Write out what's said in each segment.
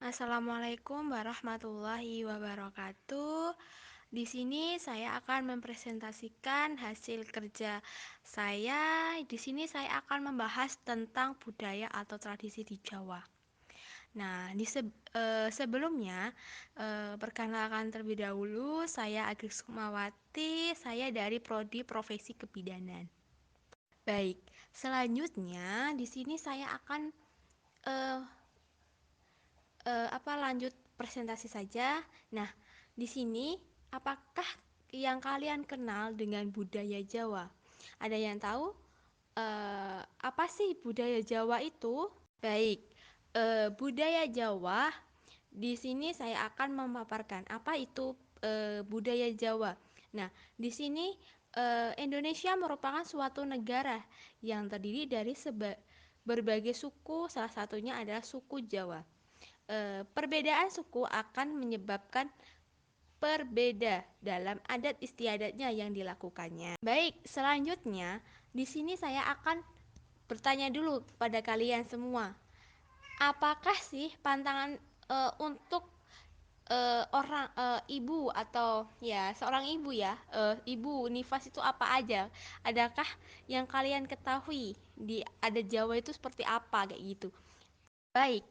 Assalamualaikum warahmatullahi wabarakatuh. Di sini saya akan mempresentasikan hasil kerja saya. Di sini saya akan membahas tentang budaya atau tradisi di Jawa. Nah, sebelumnya perkenalkan terlebih dahulu, saya Agri Sukmawati, saya dari Prodi Profesi Kebidanan. Baik, selanjutnya di sini saya akan eh, lanjut presentasi saja. Nah, di sini apakah yang kalian kenal dengan budaya Jawa? Ada yang tahu apa sih budaya Jawa itu? Baik, budaya Jawa di sini saya akan memaparkan apa itu budaya Jawa. Nah, di sini Indonesia merupakan suatu negara yang terdiri dari berbagai suku, salah satunya adalah suku Jawa. Perbedaan suku akan menyebabkan berbeda dalam adat istiadatnya yang dilakukannya. Baik, selanjutnya di sini saya akan bertanya dulu pada kalian semua. Apakah sih pantangan untuk orang ibu atau ya seorang ibu ya, ibu nifas itu apa aja? Adakah yang kalian ketahui di adat Jawa itu seperti apa kayak gitu? Baik,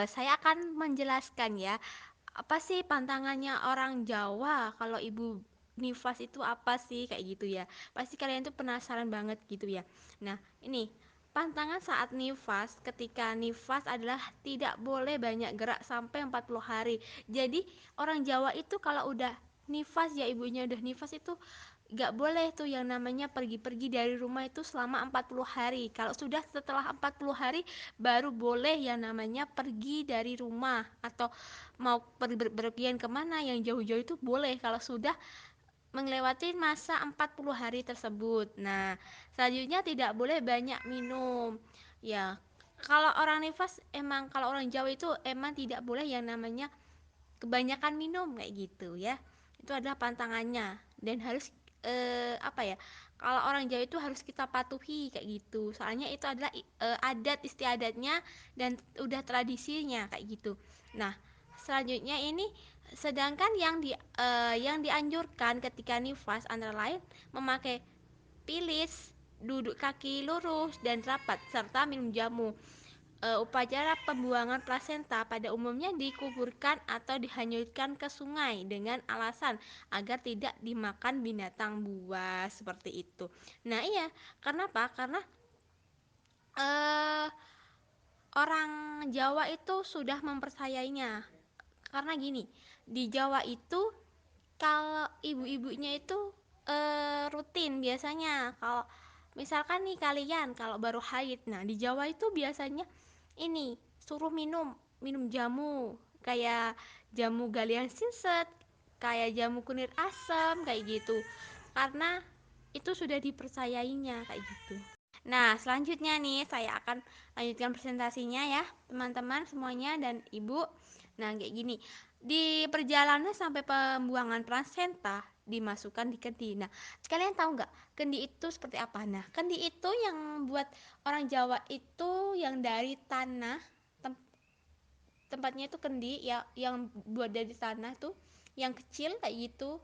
saya akan menjelaskan ya. Apa sih pantangannya orang Jawa kalau ibu nifas itu apa sih kayak gitu ya. Pasti kalian tuh penasaran banget gitu ya. Nah, ini pantangan saat nifas, ketika nifas adalah tidak boleh banyak gerak sampai 40 hari. Jadi orang Jawa itu kalau udah nifas ya, ibunya udah nifas itu gak boleh tuh yang namanya pergi-pergi dari rumah itu selama 40 hari. Kalau sudah setelah 40 hari baru boleh yang namanya pergi dari rumah, atau mau pergi berpergian kemana yang jauh-jauh itu boleh kalau sudah melewati masa 40 hari tersebut. Nah, selanjutnya tidak boleh banyak minum. Ya, kalau orang nifas emang, kalau orang Jawa itu emang tidak boleh yang namanya kebanyakan minum kayak gitu ya. Itu adalah pantangannya dan harus apa ya, kalau orang Jawa itu harus kita patuhi kayak gitu, soalnya itu adalah adat istiadatnya dan udah tradisinya kayak gitu. Nah, selanjutnya ini, sedangkan yang dianjurkan ketika nifas antara lain memakai pilis, duduk kaki lurus dan rapat, serta minum jamu. Upacara pembuangan plasenta pada umumnya dikuburkan atau dihanyutkan ke sungai dengan alasan agar tidak dimakan binatang buas seperti itu. Nah, iya, kenapa? Karena eh, orang Jawa itu sudah mempercayainya. Karena gini, di Jawa itu kalau ibu-ibunya itu rutin biasanya, kalau misalkan nih kalian kalau baru haid, nah di Jawa itu biasanya ini suruh minum minum jamu kayak jamu galian sinset, kayak jamu kunir asam kayak gitu, karena itu sudah dipercayainya kayak gitu. Nah, selanjutnya nih saya akan lanjutkan presentasinya ya, teman-teman semuanya dan ibu. Nah, kayak gini. Di perjalanan sampai pembuangan plasenta dimasukkan di kendi. Nah, kalian tahu nggak kendi itu seperti apa? Nah, kendi itu yang buat orang Jawa itu yang dari tanah, tempatnya itu kendi ya, yang buat dari tanah tuh, yang kecil kayak gitu.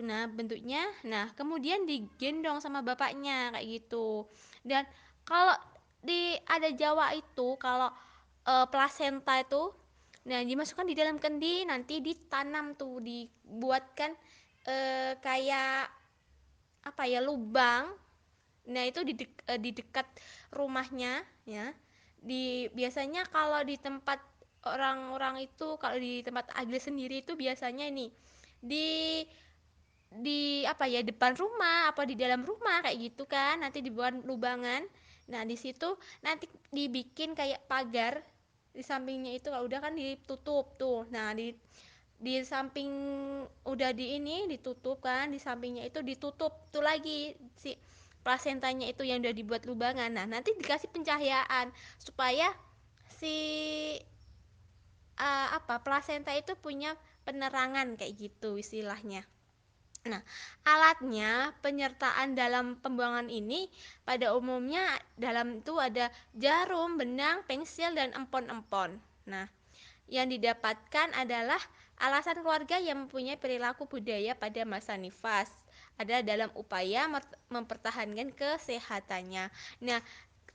Nah, bentuknya, nah kemudian digendong sama bapaknya kayak gitu. Dan kalau di ada Jawa itu, kalau plasenta itu, nah dimasukkan di dalam kendi, nanti ditanam tuh, dibuatkan kayak apa ya, lubang. Nah, itu di dekat rumahnya ya. Biasanya kalau di tempat orang-orang itu, kalau di tempat Agli sendiri itu biasanya ini di apa ya, depan rumah apa di dalam rumah kayak gitu kan, nanti dibuat lubangan. Nah, di situ nanti dibikin kayak pagar di sampingnya itu, kalau udah kan ditutup tuh. Nah, di samping udah di ini ditutup kan, di sampingnya itu ditutup tuh lagi si plasentanya itu yang udah dibuat lubangan. Nah, nanti dikasih pencahayaan supaya si plasenta itu punya penerangan kayak gitu istilahnya. Nah, alatnya penyertaan dalam pembuangan ini pada umumnya dalam itu ada jarum, benang, pensil, dan empon-empon. Nah, yang didapatkan adalah alasan keluarga yang mempunyai perilaku budaya pada masa nifas adalah dalam upaya mempertahankan kesehatannya. Nah,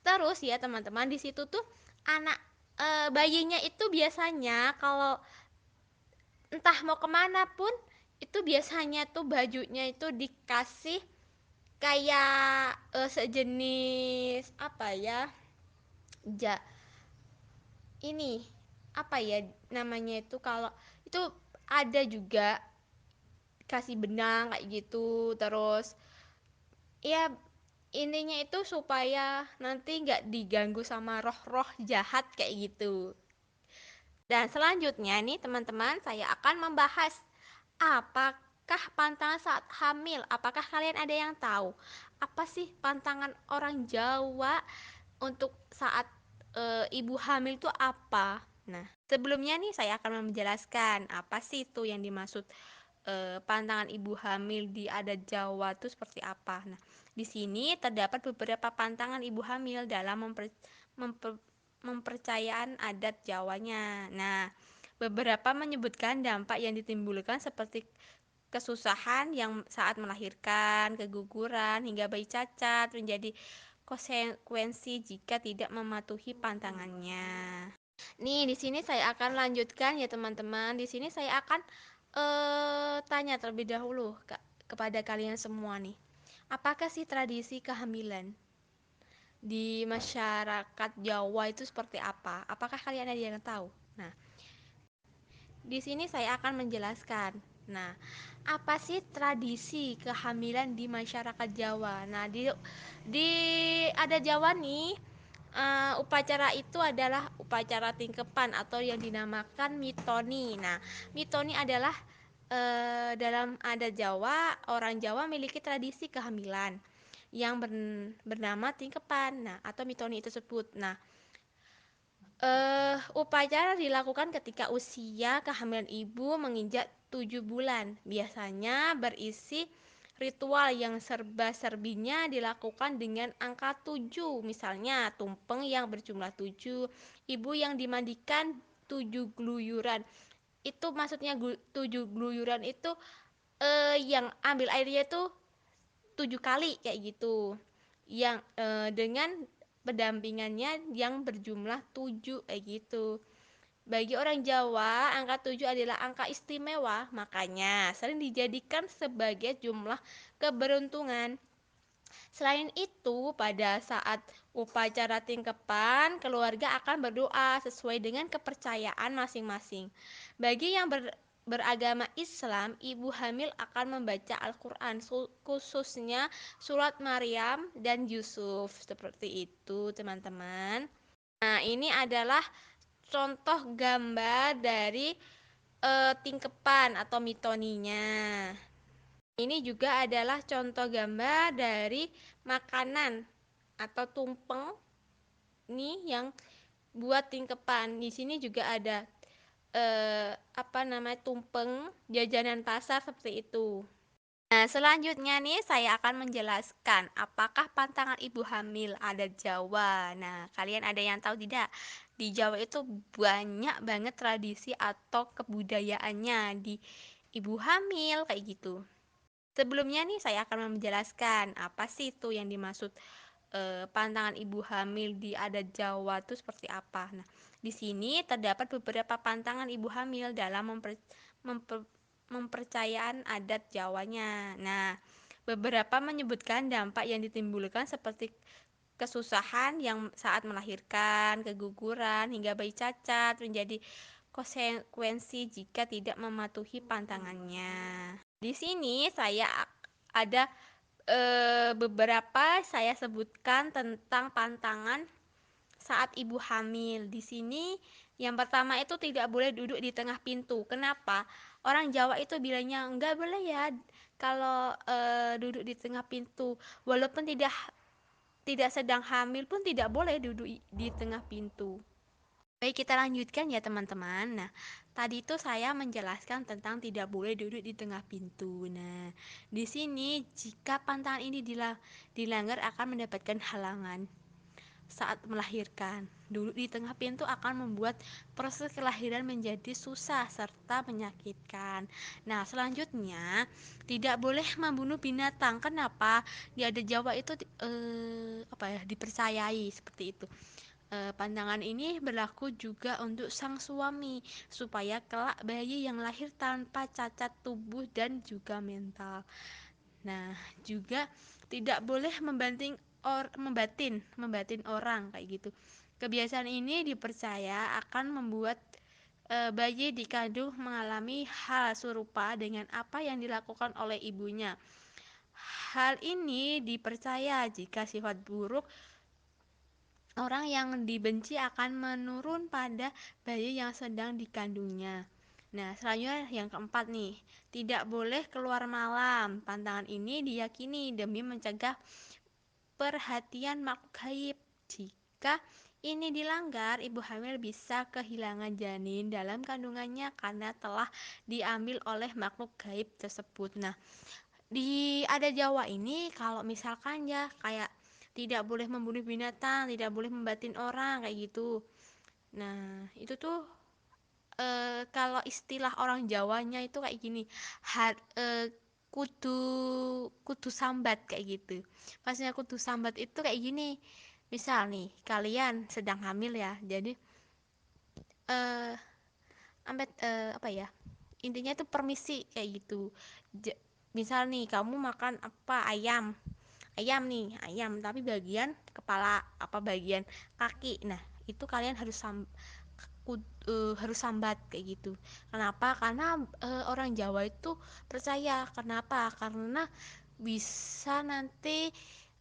terus ya teman-teman, di situ tuh anak bayinya itu biasanya kalau entah mau kemana pun itu biasanya tuh bajunya itu dikasih kayak sejenis apa ya, ja ini apa ya namanya itu, kalau itu ada juga kasih benang kayak gitu. Terus ya intinya itu supaya nanti nggak diganggu sama roh-roh jahat kayak gitu. Dan selanjutnya nih teman-teman, saya akan membahas apakah pantangan saat hamil. Apakah kalian ada yang tahu apa sih pantangan orang Jawa untuk saat ibu hamil itu apa? Nah, sebelumnya nih saya akan menjelaskan apa sih itu yang dimaksud pantangan ibu hamil di adat Jawa itu seperti apa. Nah, di sini terdapat beberapa pantangan ibu hamil dalam mempercayaan adat Jawanya. Nah, beberapa menyebutkan dampak yang ditimbulkan seperti kesusahan yang saat melahirkan, keguguran, hingga bayi cacat menjadi konsekuensi jika tidak mematuhi pantangannya. Nih, di sini saya akan lanjutkan ya teman-teman. Di sini saya akan tanya terlebih dahulu kepada kalian semua nih. Apakah sih tradisi kehamilan di masyarakat Jawa itu seperti apa? Apakah kalian ada yang tahu? Nah, di sini saya akan menjelaskan. Nah, apa sih tradisi kehamilan di masyarakat Jawa? Nah, di ada Jawa nih, upacara itu adalah upacara tingkepan atau yang dinamakan mitoni. Nah, mitoni adalah dalam adat Jawa, orang Jawa memiliki tradisi kehamilan yang bernama tingkepan. Nah, atau mitoni tersebut. Nah, upacara dilakukan ketika usia kehamilan ibu menginjak 7 bulan. Biasanya berisi ritual yang serba-serbinya dilakukan dengan angka 7. Misalnya tumpeng yang berjumlah 7, ibu yang dimandikan 7 gluyuran. Itu maksudnya 7 gluyuran itu yang ambil airnya itu 7 kali kayak gitu. Yang dengan pendampingannya yang berjumlah 7 kayak gitu. Bagi orang Jawa, angka 7 adalah angka istimewa, makanya sering dijadikan sebagai jumlah keberuntungan. Selain itu, pada saat upacara tingkepan, keluarga akan berdoa sesuai dengan kepercayaan masing-masing. Bagi yang beragama Islam, ibu hamil akan membaca Al-Quran, khususnya surat Maryam dan Yusuf. Seperti itu, teman-teman. Nah, ini adalah contoh gambar dari tingkepan atau mitoninya. Ini juga adalah contoh gambar dari makanan atau tumpeng nih yang buat tingkepan. Di sini juga ada apa namanya, tumpeng jajanan pasar seperti itu. Nah, selanjutnya nih saya akan menjelaskan apakah pantangan ibu hamil adat Jawa. Nah, kalian ada yang tahu tidak? Di Jawa itu banyak banget tradisi atau kebudayaannya di ibu hamil kayak gitu. Sebelumnya nih saya akan menjelaskan apa sih itu yang dimaksud pantangan ibu hamil di adat Jawa itu seperti apa. Nah, di sini terdapat beberapa pantangan ibu hamil dalam mempercayaan adat Jawanya. Nah, beberapa menyebutkan dampak yang ditimbulkan seperti kesusahan yang saat melahirkan, keguguran, hingga bayi cacat menjadi konsekuensi jika tidak mematuhi pantangannya. Di sini saya ada beberapa saya sebutkan tentang pantangan saat ibu hamil. Di sini yang pertama itu tidak boleh duduk di tengah pintu. Kenapa? Orang Jawa itu bilangnya enggak boleh ya kalau duduk di tengah pintu. Walaupun tidak tidak sedang hamil pun tidak boleh duduk di tengah pintu. Baik, kita lanjutkan ya teman-teman. Nah, tadi itu saya menjelaskan tentang tidak boleh duduk di tengah pintu. Nah, di sini jika pantangan ini dilanggar akan mendapatkan halangan saat melahirkan. Dulu di tengah pintu akan membuat proses kelahiran menjadi susah serta menyakitkan. Nah, selanjutnya tidak boleh membunuh binatang. Kenapa? Di adat Jawa itu dipercayai seperti itu. Pandangan ini berlaku juga untuk sang suami supaya kelak bayi yang lahir tanpa cacat tubuh dan juga mental. Nah, juga tidak boleh membatin orang kayak gitu. Kebiasaan ini dipercaya akan membuat bayi dikandung mengalami hal serupa dengan apa yang dilakukan oleh ibunya. Hal ini dipercaya jika sifat buruk orang yang dibenci akan menurun pada bayi yang sedang dikandungnya. Nah, selanjutnya yang keempat nih, tidak boleh keluar malam. Pantangan ini diyakini demi mencegah perhatian makhluk gaib. Jika ini dilanggar, ibu hamil bisa kehilangan janin dalam kandungannya karena telah diambil oleh makhluk gaib tersebut. Nah, di ada Jawa ini kalau misalkan ya kayak tidak boleh membunuh binatang, tidak boleh membatin orang kayak gitu. Nah, itu tuh kalau istilah orang Jawanya itu kayak gini, har, kudu kudu sambat kayak gitu. Maksudnya kudu sambat itu kayak gini. Misal nih, kalian sedang hamil ya. Jadi eh apa ya? Intinya itu permisi kayak gitu. Misal nih kamu makan apa ayam ayam tapi bagian kepala apa bagian kaki, nah itu kalian harus sambat kayak gitu. Kenapa? Karena orang Jawa itu percaya. Kenapa? Karena bisa nanti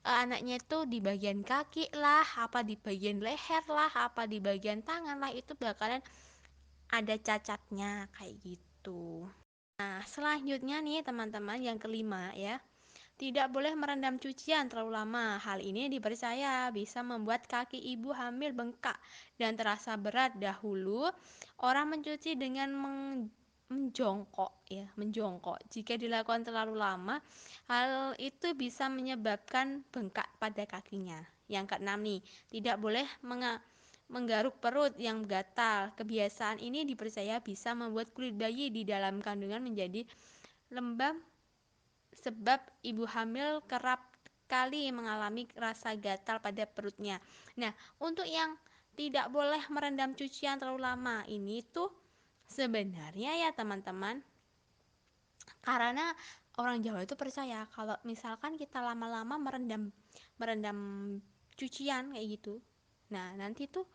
anaknya itu di bagian kaki lah, apa di bagian leher lah, apa di bagian tangan lah, itu bakalan ada cacatnya kayak gitu. Nah, selanjutnya nih teman-teman yang kelima ya. Tidak boleh merendam cucian terlalu lama. Hal ini dipercaya bisa membuat kaki ibu hamil bengkak dan terasa berat. Dahulu orang mencuci dengan menjongkok. Jika dilakukan terlalu lama, hal itu bisa menyebabkan bengkak pada kakinya. Yang keenam nih, tidak boleh menggaruk perut yang gatal. Kebiasaan ini dipercaya bisa membuat kulit bayi di dalam kandungan menjadi lembab sebab ibu hamil kerap kali mengalami rasa gatal pada perutnya. Nah, untuk yang tidak boleh merendam cucian terlalu lama ini tuh sebenarnya ya teman-teman, karena orang Jawa itu percaya kalau misalkan kita lama-lama merendam cucian kayak gitu. Nah, nanti tuh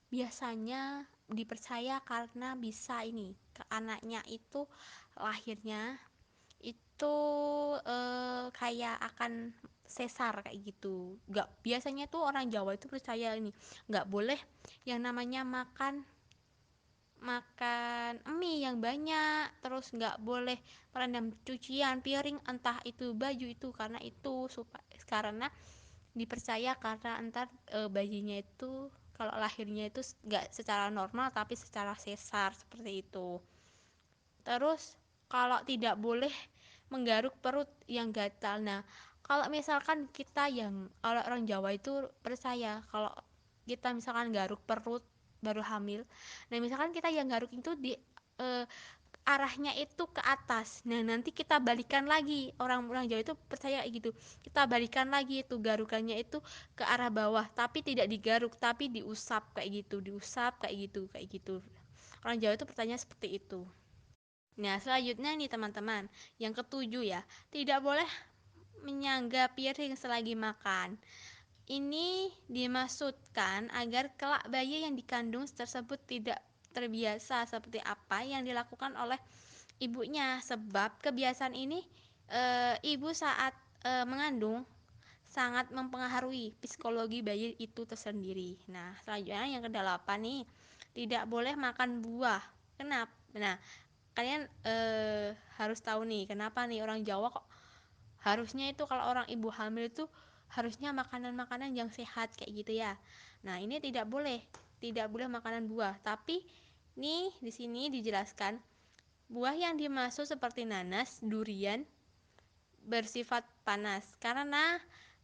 biasanya dipercaya karena bisa ini ke anaknya itu lahirnya itu kayak akan sesar kayak gitu. Nggak, biasanya tuh orang Jawa itu percaya ini nggak boleh yang namanya makan makan mie yang banyak, terus nggak boleh merendam cucian piring entah itu baju itu, karena dipercaya karena entar bayinya itu kalau lahirnya itu nggak secara normal tapi secara sesar seperti itu. Terus kalau tidak boleh menggaruk perut yang gatal. Nah, kalau misalkan kalau orang Jawa itu percaya kalau kita misalkan garuk perut baru hamil. Nah, misalkan kita yang garuk itu di eh, arahnya itu ke atas. Nah, nanti kita balikan lagi. Orang-orang Jawa itu percaya gitu. Kita balikan lagi itu garukannya itu ke arah bawah, tapi tidak digaruk, tapi diusap kayak gitu, kayak gitu. Orang Jawa itu pertanyaan seperti itu. Nah, selanjutnya nih teman-teman, yang ketujuh ya, tidak boleh menyangga piring selagi makan. Ini dimaksudkan agar kelak bayi yang dikandung tersebut tidak terbiasa seperti apa yang dilakukan oleh ibunya. Sebab kebiasaan ini ibu saat mengandung sangat mempengaruhi psikologi bayi itu tersendiri. Nah, selanjutnya yang kedelapan nih, tidak boleh makan buah. Kenapa? Nah, kalian harus tahu nih kenapa nih orang Jawa kok harusnya itu kalau orang ibu hamil itu harusnya makanan-makanan yang sehat kayak gitu ya. Nah, ini tidak boleh makanan buah, tapi nih di sini dijelaskan buah yang dimaksud seperti nanas, durian bersifat panas karena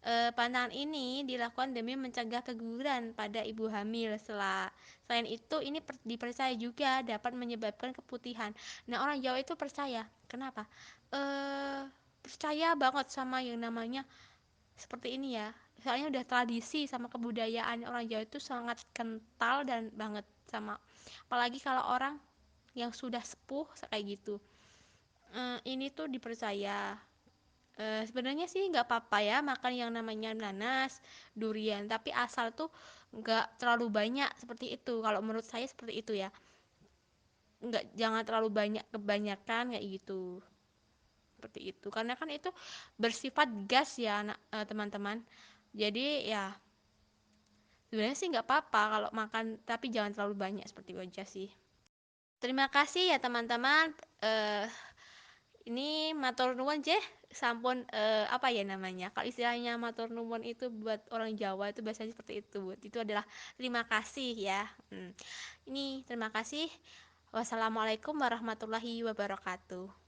Pantangan ini dilakukan demi mencegah keguguran pada ibu hamil. Selain itu, ini dipercaya juga dapat menyebabkan keputihan. Nah, orang Jawa itu percaya. Kenapa? Percaya banget sama yang namanya seperti ini ya. Soalnya udah tradisi sama kebudayaan orang Jawa itu sangat kental dan banget sama. Apalagi kalau orang yang sudah sepuh kayak gitu. Ini tuh dipercaya. Sebenarnya sih nggak apa-apa ya makan yang namanya nanas, durian, tapi asal tuh nggak terlalu banyak seperti itu. Kalau menurut saya seperti itu ya, nggak, jangan terlalu banyak, kebanyakan kayak gitu, seperti itu. Karena kan itu bersifat gas ya, teman-teman. Jadi ya sebenarnya sih nggak apa-apa kalau makan, tapi jangan terlalu banyak seperti itu aja sih. Terima kasih ya teman-teman. Eh, ini matur nuwun jeh, sampun apa ya namanya, kalau istilahnya matur nuwun itu buat orang Jawa itu biasanya seperti itu adalah terima kasih ya. Ini terima kasih. Wassalamualaikum warahmatullahi wabarakatuh.